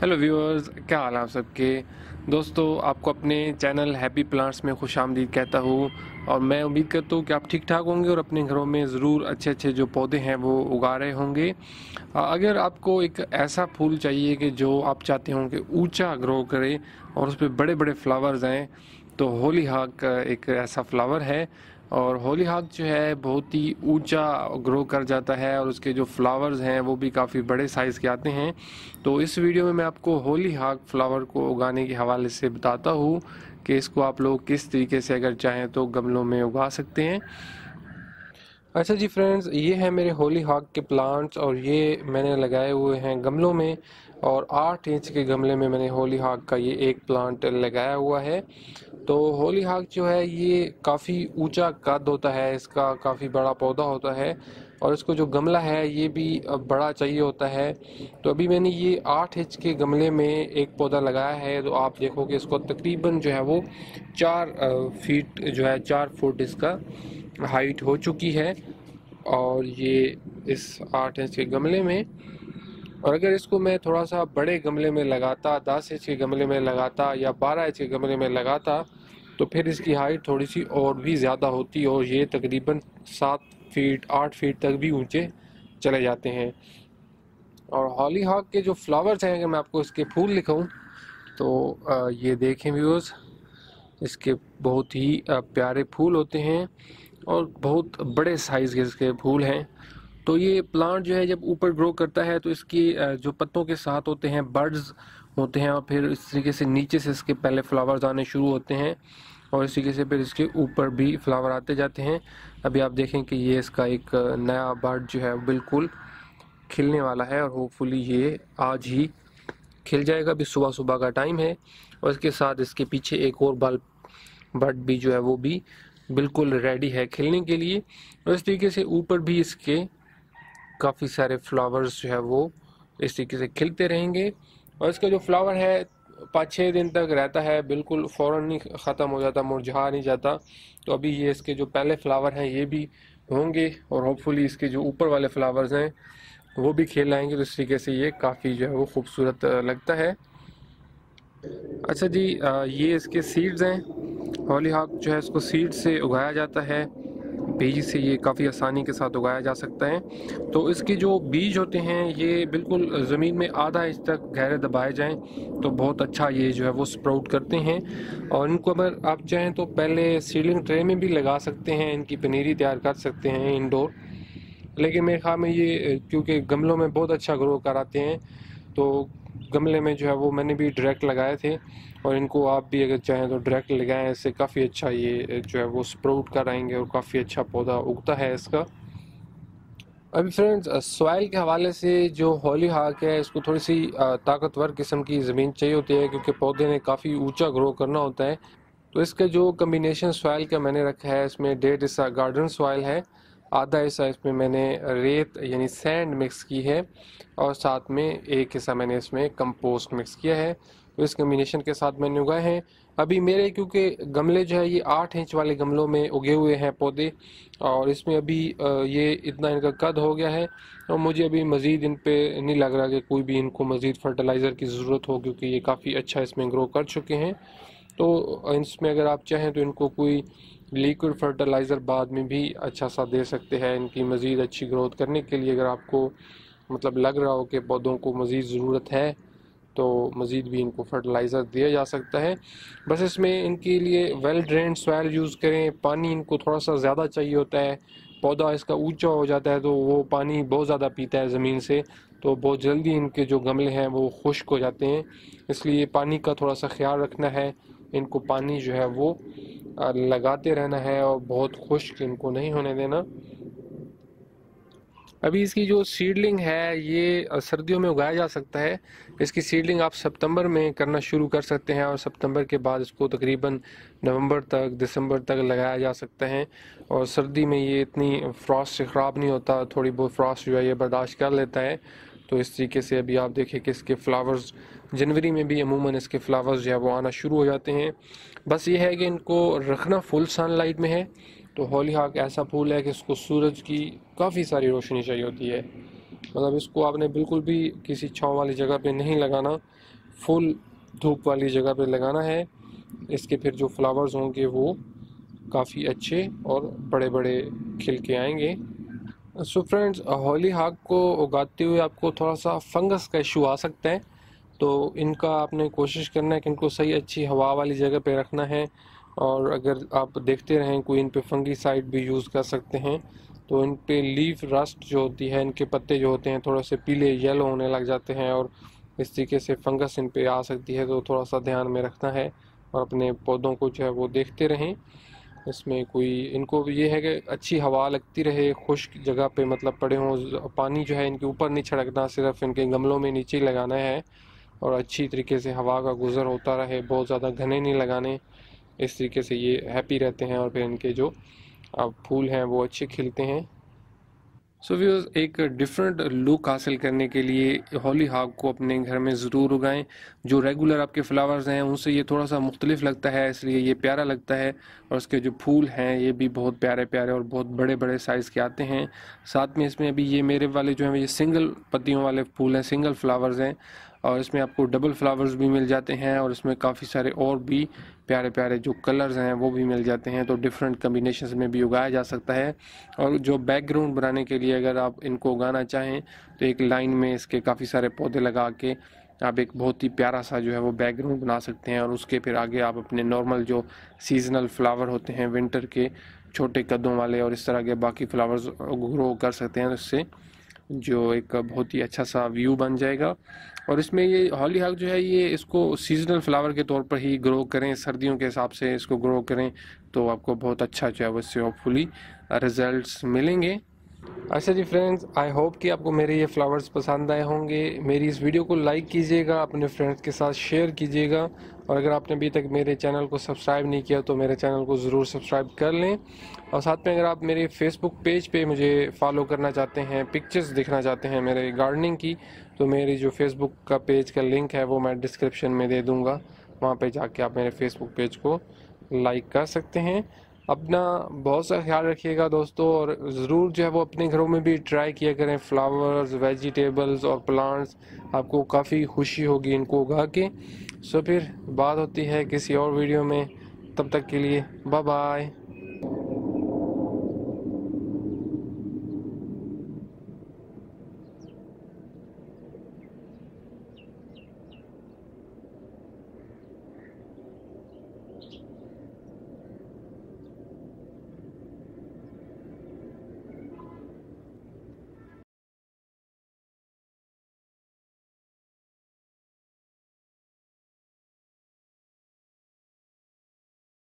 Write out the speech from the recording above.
Hello viewers, क्या हाल है आप सबके। दोस्तों, आपको अपने चैनल हैप्पी प्लांट्स में खुशामदीद कहता हूँ और मैं उम्मीद करता हूँ कि आप ठीक ठाक होंगे और अपने घरों में ज़रूर अच्छे अच्छे जो पौधे हैं वो उगा रहे होंगे। अगर आपको एक ऐसा फूल चाहिए कि जो आप चाहते हों कि ऊंचा ग्रो करे और उस पर बड़े बड़े फ्लावर्स आएँ, तो होली हाक एक ऐसा फ्लावर है। और होली हाक जो है बहुत ही ऊंचा ग्रो कर जाता है और उसके जो फ्लावर्स हैं वो भी काफ़ी बड़े साइज़ के आते हैं। तो इस वीडियो में मैं आपको होली हाक फ्लावर को उगाने के हवाले से बताता हूँ कि इसको आप लोग किस तरीके से अगर चाहें तो गमलों में उगा सकते हैं। अच्छा जी फ्रेंड्स, ये है मेरे होली हाक के प्लांट्स और ये मैंने लगाए हुए हैं गमलों में। और 8 इंच के गमले में मैंने होली हाक का ये एक प्लांट लगाया हुआ है। तो होली हाक जो है ये काफ़ी ऊंचा कद होता है, इसका काफ़ी बड़ा पौधा होता है और इसको जो गमला है ये भी बड़ा चाहिए होता है। तो अभी मैंने ये 8 इंच के गमले में एक पौधा लगाया है, तो आप देखोगे इसको तकरीबन जो है वो 4 फीट जो है 4 फुट इसका हाइट हो चुकी है। और ये इस 8 इंच के गमले में, और अगर इसको मैं थोड़ा सा बड़े गमले में लगाता, 10 इंच के गमले में लगाता या 12 इंच के गमले में लगाता, तो फिर इसकी हाइट थोड़ी सी और भी ज़्यादा होती और ये तकरीबन 7 फीट 8 फीट तक भी ऊंचे चले जाते हैं। और हॉली हॉक के जो फ्लावर्स हैं, अगर मैं आपको इसके फूल दिखाऊं तो ये देखें व्यूअर्स, इसके बहुत ही प्यारे फूल होते हैं और बहुत बड़े साइज़ के इसके फूल हैं। तो ये प्लांट जो है जब ऊपर ग्रो करता है तो इसकी जो पत्तों के साथ होते हैं बर्ड्स होते हैं और फिर इस तरीके से नीचे से इसके पहले फ्लावर्स आने शुरू होते हैं और इस तरीके से फिर इसके ऊपर भी फ्लावर आते जाते हैं। अभी आप देखें कि ये इसका एक नया बर्ड जो है बिल्कुल खिलने वाला है और होपफुली ये आज ही खिल जाएगा। अभी सुबह सुबह का टाइम है और इसके साथ इसके पीछे एक और बर्ड भी जो है वो भी बिल्कुल रेडी है खिलने के लिए। और इस तरीके से ऊपर भी इसके काफ़ी सारे फ्लावर्स जो है वो इस तरीके से खिलते रहेंगे। और इसका जो फ्लावर है 5-6 दिन तक रहता है, बिल्कुल फ़ौरन नहीं ख़त्म हो जाता, मुरझा नहीं जाता। तो अभी ये इसके जो पहले फ्लावर हैं ये भी होंगे और होपफुली इसके जो ऊपर वाले फ्लावर्स हैं वो भी खिल आएंगे। तो इस तरीके से ये काफ़ी जो है वो खूबसूरत लगता है। अच्छा जी, ये इसके सीड्स हैं। हॉली हॉक जो है इसको सीड से उगाया जाता है, बीज से ये काफ़ी आसानी के साथ उगाया जा सकता है। तो इसके जो बीज होते हैं ये बिल्कुल ज़मीन में आधा इंच तक गहरे दबाए जाएं तो बहुत अच्छा ये जो है वो स्प्राउट करते हैं। और इनको अगर आप चाहें तो पहले सीडलिंग ट्रे में भी लगा सकते हैं, इनकी पनीरी तैयार कर सकते हैं इंडोर। लेकिन मेरे ख्याल में ये क्योंकि गमलों में बहुत अच्छा ग्रो कराते हैं तो गमले में जो है वो मैंने भी डायरेक्ट लगाए थे और इनको आप भी अगर चाहें तो डायरेक्ट लगाएं, इससे काफ़ी अच्छा ये जो है वो स्प्राउट कराएंगे और काफ़ी अच्छा पौधा उगता है इसका। अभी फ्रेंड्स, सॉइल के हवाले से जो हॉली हाक है इसको थोड़ी सी ताकतवर किस्म की ज़मीन चाहिए होती है क्योंकि पौधे ने काफ़ी ऊंचा ग्रो करना होता है। तो इसका जो कम्बिनेशन सॉइल का मैंने रखा है इसमें 1.5 हिस्सा गार्डन सॉइल है, आधा हिस्सा इसमें मैंने रेत यानी सैंड मिक्स की है और साथ में एक हिस्सा मैंने इसमें कंपोस्ट मिक्स किया है। तो इस कम्बिनेशन के साथ मैंने उगाए हैं। अभी मेरे क्योंकि गमले जो है ये 8 इंच वाले गमलों में उगे हुए हैं पौधे और इसमें अभी ये इतना इनका कद हो गया है और मुझे अभी मज़ीद इन पे नहीं लग रहा कि कोई भी इनको मज़ीद फर्टिलाइज़र की ज़रूरत हो क्योंकि ये काफ़ी अच्छा इसमें ग्रो कर चुके हैं। तो इसमें अगर आप चाहें तो इनको कोई लिक्विड फर्टिलाइज़र बाद में भी अच्छा सा दे सकते हैं इनकी मज़ीद अच्छी ग्रोथ करने के लिए। अगर आपको मतलब लग रहा हो कि पौधों को मज़ीद ज़रूरत है तो मज़ीद भी इनको फर्टिलाइज़र दिया जा सकता है। बस इसमें इनके लिए वेल ड्रेन्ड सॉइल यूज़ करें, पानी इनको थोड़ा सा ज़्यादा चाहिए होता है। पौधा इसका ऊंचा हो जाता है तो वो पानी बहुत ज़्यादा पीता है ज़मीन से, तो बहुत जल्दी इनके जो गमले हैं वो खुश्क हो जाते हैं। इसलिए पानी का थोड़ा सा ख्याल रखना है, इनको पानी जो है वो लगाते रहना है और बहुत खुश्क इनको नहीं होने देना। अभी इसकी जो सीडलिंग है ये सर्दियों में उगाया जा सकता है। इसकी सीडलिंग आप सितंबर में करना शुरू कर सकते हैं और सितंबर के बाद इसको तकरीबन नवंबर तक दिसंबर तक लगाया जा सकता है। और सर्दी में ये इतनी फ्रॉस्ट से ख़राब नहीं होता, थोड़ी बहुत फ्रॉस्ट जो है ये बर्दाश्त कर लेता है। तो इस तरीके से अभी आप देखें कि इसके फ्लावर्स जनवरी में भी अमूमन इसके फ्लावर्स जो है वो आना शुरू हो जाते हैं। बस ये है कि इनको रखना फुल सनलाइट में है। तो हॉली हॉक ऐसा फूल है कि इसको सूरज की काफ़ी सारी रोशनी चाहिए होती है। मतलब इसको आपने बिल्कुल भी किसी छाँव वाली जगह पे नहीं लगाना, फुल धूप वाली जगह पे लगाना है। इसके फिर जो फ्लावर्स होंगे वो काफ़ी अच्छे और बड़े बड़े खिल के आएंगे। सो फ्रेंड्स, हॉलीहॉक को उगाते हुए आपको थोड़ा सा फंगस का इशू आ सकता है, तो इनका आपने कोशिश करना है कि इनको सही अच्छी हवा वाली जगह पे रखना है। और अगर आप देखते रहें कोई इन पे फंगीसाइड भी यूज़ कर सकते हैं। तो इन पे लीफ रस्ट जो होती है, इनके पत्ते जो होते हैं थोड़े से पीले येलो होने लग जाते हैं और इस तरीके से फंगस इन पे आ सकती है, तो थोड़ा सा ध्यान में रखना है और अपने पौधों को जो है वो देखते रहें। इसमें कोई इनको ये है कि अच्छी हवा लगती रहे, खुश्क जगह पे मतलब पड़े हों, पानी जो है इनके ऊपर नहीं छिड़कना, सिर्फ इनके गमलों में नीचे ही लगाना है और अच्छी तरीके से हवा का गुज़र होता रहे, बहुत ज़्यादा घने नहीं लगाने। इस तरीके से ये हैप्पी रहते हैं और फिर इनके जो फूल हैं वो अच्छे खिलते हैं। सो व्यूअर्स, एक डिफरेंट लुक हासिल करने के लिए हॉलीहॉक को अपने घर में ज़रूर उगाएं। जो रेगुलर आपके फ्लावर्स हैं उनसे ये थोड़ा सा मुख्तलिफ लगता है, इसलिए ये प्यारा लगता है। और उसके जो फूल हैं ये भी बहुत प्यारे प्यारे और बहुत बड़े बड़े साइज़ के आते हैं। साथ में इसमें अभी ये मेरे वाले जो हैं ये सिंगल पत्तियों वाले फूल हैं, सिंगल फ्लावर्स हैं, और इसमें आपको डबल फ्लावर्स भी मिल जाते हैं और इसमें काफ़ी सारे और भी प्यारे प्यारे जो कलर्स हैं वो भी मिल जाते हैं। तो डिफरेंट कम्बिनेशंस में भी उगाया जा सकता है। और जो बैकग्राउंड बनाने के लिए अगर आप इनको उगाना चाहें तो एक लाइन में इसके काफ़ी सारे पौधे लगा के आप एक बहुत ही प्यारा सा जो है वो बैकग्राउंड बना सकते हैं। और उसके फिर आगे आप अपने नॉर्मल जो सीजनल फ्लावर होते हैं विंटर के, छोटे कदों वाले और इस तरह के बाकी फ्लावर्स ग्रो कर सकते हैं। इससे जो एक बहुत ही अच्छा सा व्यू बन जाएगा। और इसमें ये हॉलीहॉक जो है ये इसको सीजनल फ्लावर के तौर पर ही ग्रो करें, सर्दियों के हिसाब से इसको ग्रो करें तो आपको बहुत अच्छा जो है उससे होपफुली रिजल्ट्स मिलेंगे। अच्छा जी फ्रेंड्स, आई होप कि आपको मेरे ये फ्लावर्स पसंद आए होंगे। मेरी इस वीडियो को लाइक कीजिएगा, अपने फ्रेंड्स के साथ शेयर कीजिएगा, और अगर आपने अभी तक मेरे चैनल को सब्सक्राइब नहीं किया तो मेरे चैनल को ज़रूर सब्सक्राइब कर लें। और साथ में अगर आप मेरे फेसबुक पेज पे मुझे फॉलो करना चाहते हैं, पिक्चर्स देखना चाहते हैं मेरे गार्डनिंग की, तो मेरी जो फेसबुक का पेज का लिंक है वो मैं डिस्क्रिप्शन में दे दूँगा। वहाँ पर जाके आप मेरे फेसबुक पेज को लाइक कर सकते हैं। अपना बहुत सा ख्याल रखिएगा दोस्तों, और ज़रूर जो है वो अपने घरों में भी ट्राई किया करें फ्लावर्स, वेजिटेबल्स और प्लांट्स। आपको काफ़ी खुशी होगी इनको उगा के। सो फिर बात होती है किसी और वीडियो में, तब तक के लिए बाय बाय।